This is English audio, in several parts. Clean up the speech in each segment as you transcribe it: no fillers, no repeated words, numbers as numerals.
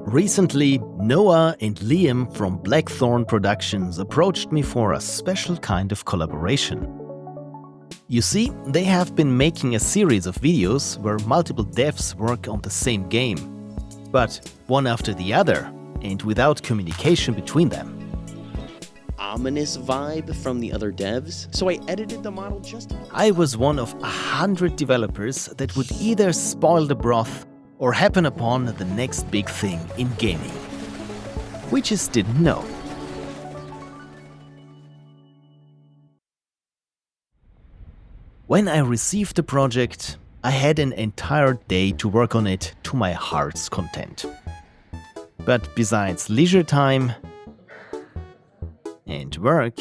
Recently, Noah and Liam from Blackthorn Productions approached me for a special kind of collaboration. You see, they have been making a series of videos where multiple devs work on the same game, but one after the other, and without communication between them. Ominous vibe from the other devs, so I edited the model just... I was one of 100 developers that would either spoil the broth or happen upon the next big thing in gaming. We just didn't know. When I received the project, I had an entire day to work on it to my heart's content. But besides leisure time and work,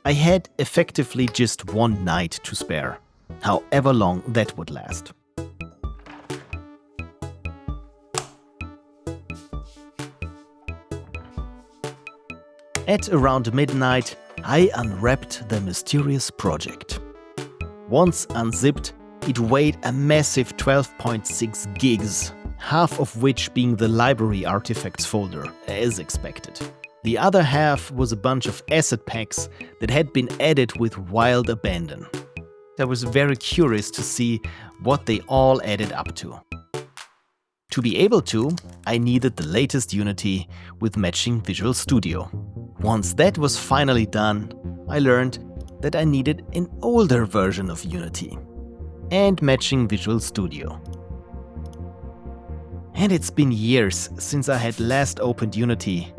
I had effectively just one night to spare, however long that would last. At around midnight, I unwrapped the mysterious project. Once unzipped, it weighed a massive 12.6 gigs, half of which being the library artifacts folder, as expected. The other half was a bunch of asset packs that had been added with wild abandon. I was very curious to see what they all added up to. To be able to, I needed the latest Unity with matching Visual Studio. Once that was finally done, I learned that I needed an older version of Unity and matching Visual Studio. And it's been years since I had last opened Unity,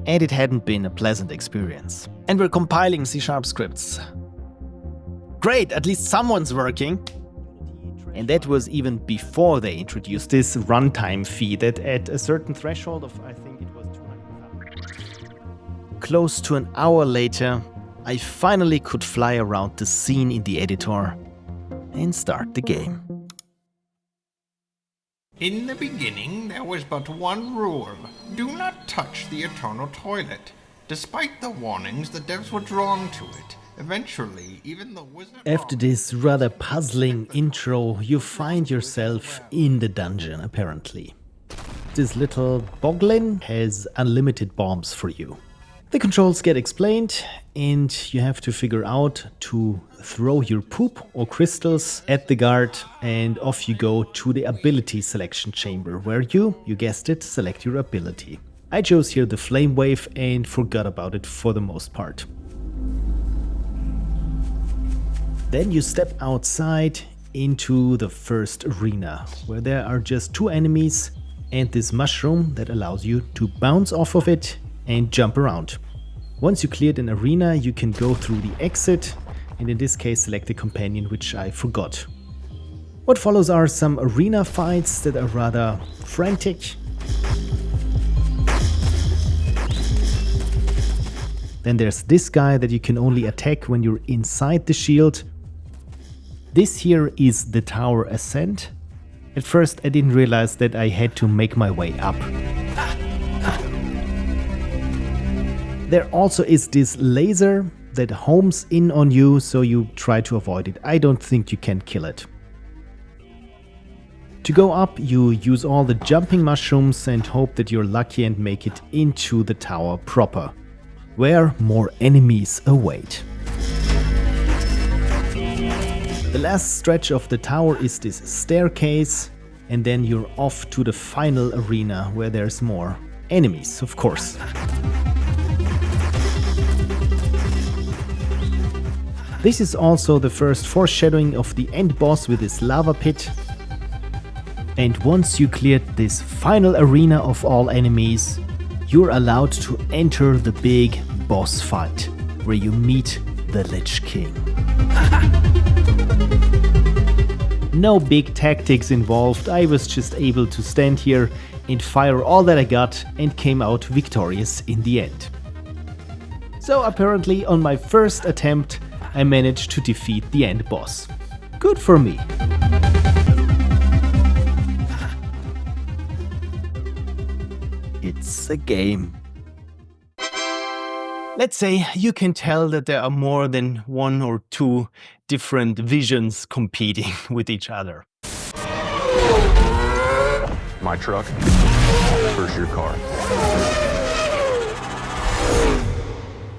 and it hadn't been a pleasant experience. And we're compiling C# scripts. Great, at least someone's working. And that was even before they introduced this runtime fee that at a certain threshold of, I think it was 200. Close to an hour later, I finally could fly around the scene in the editor and start the game. In the beginning, there was but one rule. Do not touch the eternal toilet. Despite the warnings, the devs were drawn to it. Eventually, even the wizard... After this rather puzzling intro, you find yourself in the dungeon, apparently. This little boglin has unlimited bombs for you. The controls get explained, and you have to figure out to throw your poop or crystals at the guard, and off you go to the ability selection chamber, where you guessed it, select your ability. I chose here the Flame Wave and forgot about it for the most part. Then you step outside into the first arena, where there are just 2 enemies and this mushroom that allows you to bounce off of it and jump around. Once you cleared an arena, you can go through the exit, and in this case select the companion, which I forgot. What follows are some arena fights that are rather frantic. Then there's this guy that you can only attack when you're inside the shield. This here is the tower ascent. At first I didn't realize that I had to make my way up. There also is this laser that homes in on you, so you try to avoid it. I don't think you can kill it. To go up, you use all the jumping mushrooms and hope that you're lucky and make it into the tower proper, where more enemies await. The last stretch of the tower is this staircase, and then you're off to the final arena where there's more enemies, of course. This is also the first foreshadowing of the end boss with this lava pit. And once you cleared this final arena of all enemies, you're allowed to enter the big boss fight, where you meet the Lich King. No big tactics involved, I was just able to stand here and fire all that I got and came out victorious in the end. So apparently on my first attempt I managed to defeat the end boss. Good for me. It's a game. Let's say you can tell that there are more than 1 or 2 different visions competing with each other. my truck, first your car.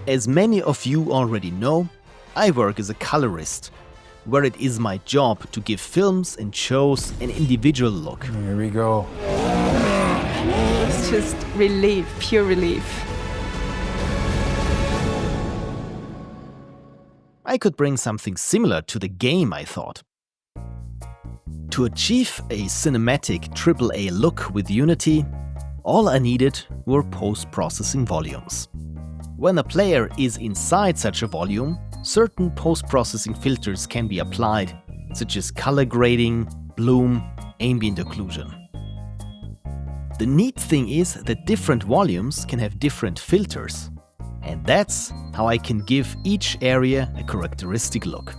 As many of you already know, I work as a colorist, where it is my job to give films and shows an individual look. Here we go. It's just relief, pure relief. I could bring something similar to the game, I thought. To achieve a cinematic AAA look with Unity, all I needed were post-processing volumes. When a player is inside such a volume, certain post-processing filters can be applied, such as color grading, bloom, ambient occlusion. The neat thing is that different volumes can have different filters, and that's how I can give each area a characteristic look.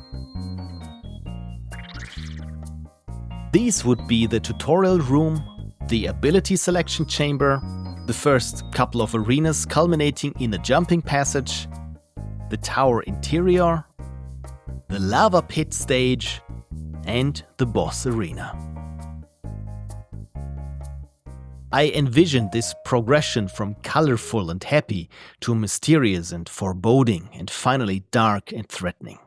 These would be the tutorial room, the ability selection chamber, the first couple of arenas culminating in a jumping passage, the tower interior, the lava pit stage, and the boss arena. I envisioned this progression from colorful and happy to mysterious and foreboding and finally dark and threatening.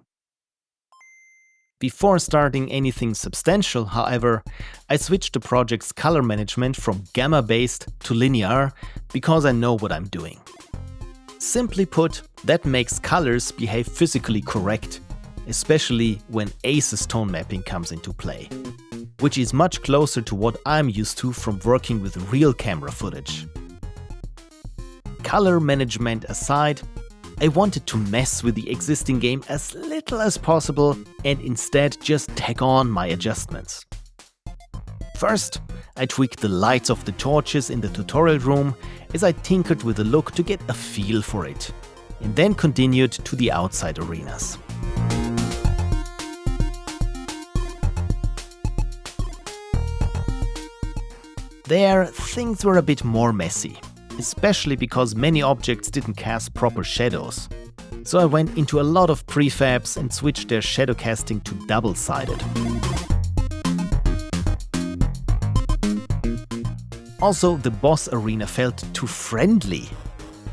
Before starting anything substantial, however, I switched the project's color management from gamma-based to linear because I know what I'm doing. Simply put, that makes colors behave physically correct, especially when ACES tone mapping comes into play, which is much closer to what I'm used to from working with real camera footage. Color management aside, I wanted to mess with the existing game as little as possible and instead just tack on my adjustments. First, I tweaked the lights of the torches in the tutorial room as I tinkered with the look to get a feel for it, and then continued to the outside arenas. There, things were a bit more messy, especially because many objects didn't cast proper shadows. So I went into a lot of prefabs and switched their shadow casting to double-sided. Also, the boss arena felt too friendly.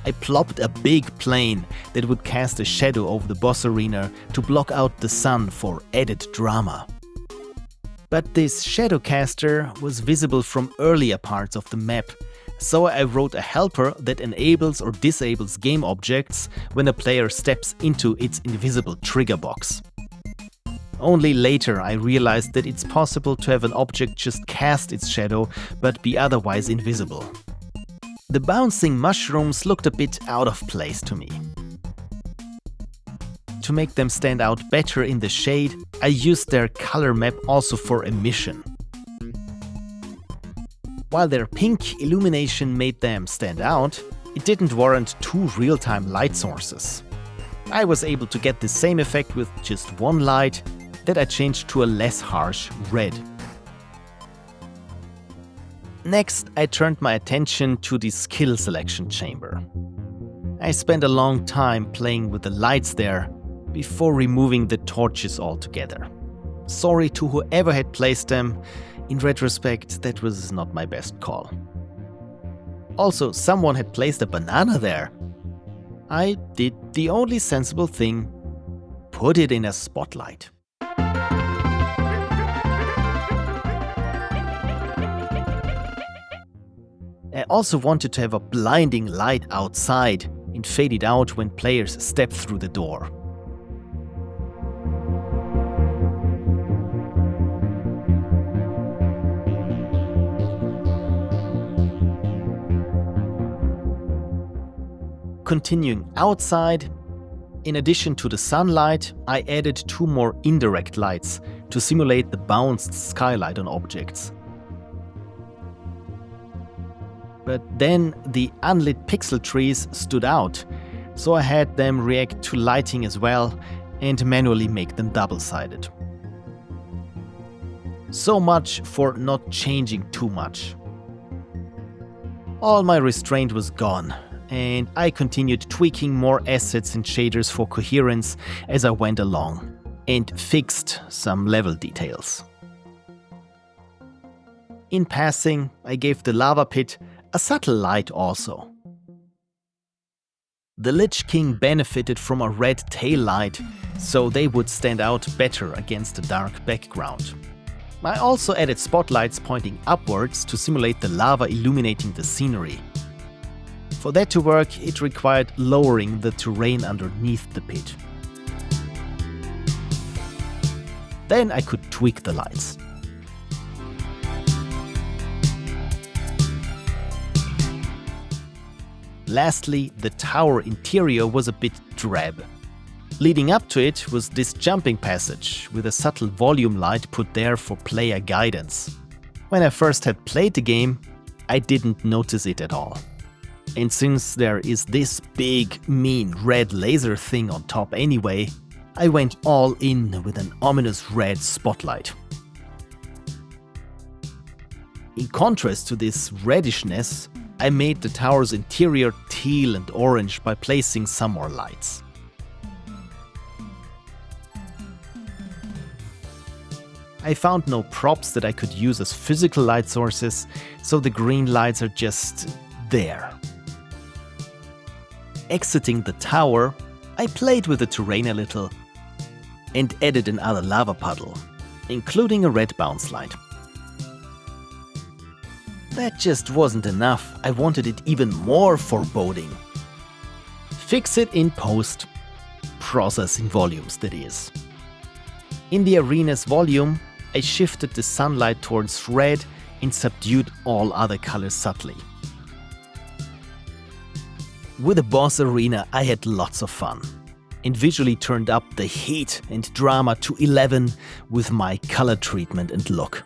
I plopped a big plane that would cast a shadow over the boss arena to block out the sun for added drama. But this shadow caster was visible from earlier parts of the map, so I wrote a helper that enables or disables game objects when a player steps into its invisible trigger box. Only later I realized that it's possible to have an object just cast its shadow but be otherwise invisible. The bouncing mushrooms looked a bit out of place to me. To make them stand out better in the shade, I used their color map also for emission. While their pink illumination made them stand out, it didn't warrant two real-time light sources. I was able to get the same effect with just one light that I changed to a less harsh red. Next, I turned my attention to the skill selection chamber. I spent a long time playing with the lights there before removing the torches altogether. Sorry to whoever had placed them. In retrospect, that was not my best call. Also, someone had placed a banana there. I did the only sensible thing: put it in a spotlight. I also wanted to have a blinding light outside and fade it out when players step through the door. Continuing outside, in addition to the sunlight, I added two more indirect lights to simulate the bounced skylight on objects. But then the unlit pixel trees stood out, so I had them react to lighting as well and manually make them double-sided. So much for not changing too much. All my restraint was gone, and I continued tweaking more assets and shaders for coherence as I went along, and fixed some level details. In passing, I gave the lava pit a subtle light also. The Lich King benefited from a red tail light, so they would stand out better against a dark background. I also added spotlights pointing upwards to simulate the lava illuminating the scenery. For that to work, it required lowering the terrain underneath the pit. Then I could tweak the lights. Lastly, the tower interior was a bit drab. Leading up to it was this jumping passage with a subtle volume light put there for player guidance. When I first had played the game, I didn't notice it at all. And since there is this big, mean red laser thing on top anyway, I went all in with an ominous red spotlight. In contrast to this reddishness, I made the tower's interior teal and orange by placing some more lights. I found no props that I could use as physical light sources, so the green lights are just there. Exiting the tower, I played with the terrain a little and added another lava puddle, including a red bounce light. That just wasn't enough. I wanted it even more foreboding. Fix it in post. Processing volumes, that is. In the arena's volume, I shifted the sunlight towards red and subdued all other colors subtly. With the boss arena, I had lots of fun and visually turned up the heat and drama to 11 with my color treatment and look.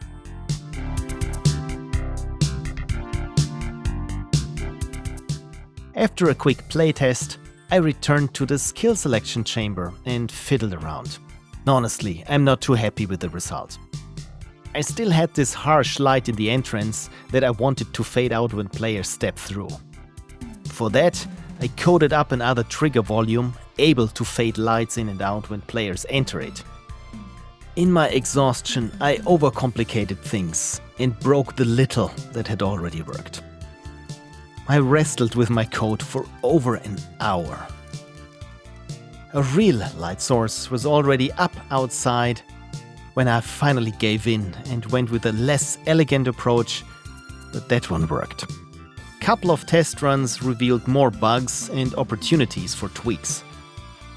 After a quick playtest, I returned to the skill selection chamber and fiddled around. Honestly, I'm not too happy with the result. I still had this harsh light in the entrance that I wanted to fade out when players step through. For that, I coded up another trigger volume, able to fade lights in and out when players enter it. In my exhaustion, I overcomplicated things and broke the little that had already worked. I wrestled with my code for over an hour. A real light source was already up outside when I finally gave in and went with a less elegant approach, but that one worked. Couple of test runs revealed more bugs and opportunities for tweaks.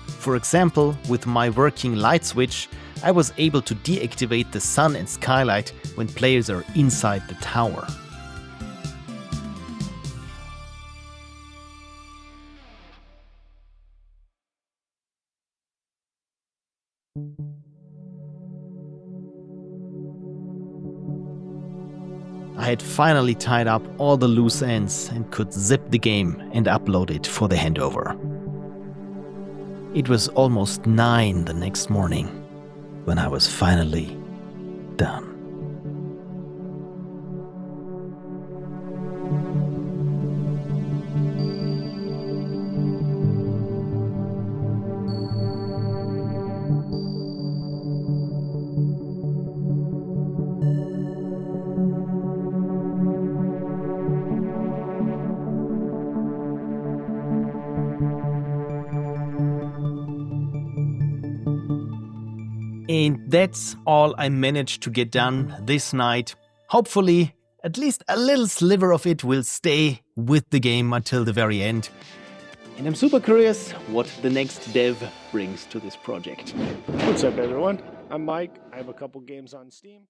For example, with my working light switch, I was able to deactivate the sun and skylight when players are inside the tower. I had finally tied up all the loose ends and could zip the game and upload it for the handover. It was almost 9 the next morning when I was finally done. And that's all I managed to get done this night. Hopefully, at least a little sliver of it will stay with the game until the very end. And I'm super curious what the next dev brings to this project. What's up, everyone? I'm Mike. I have a couple games on Steam.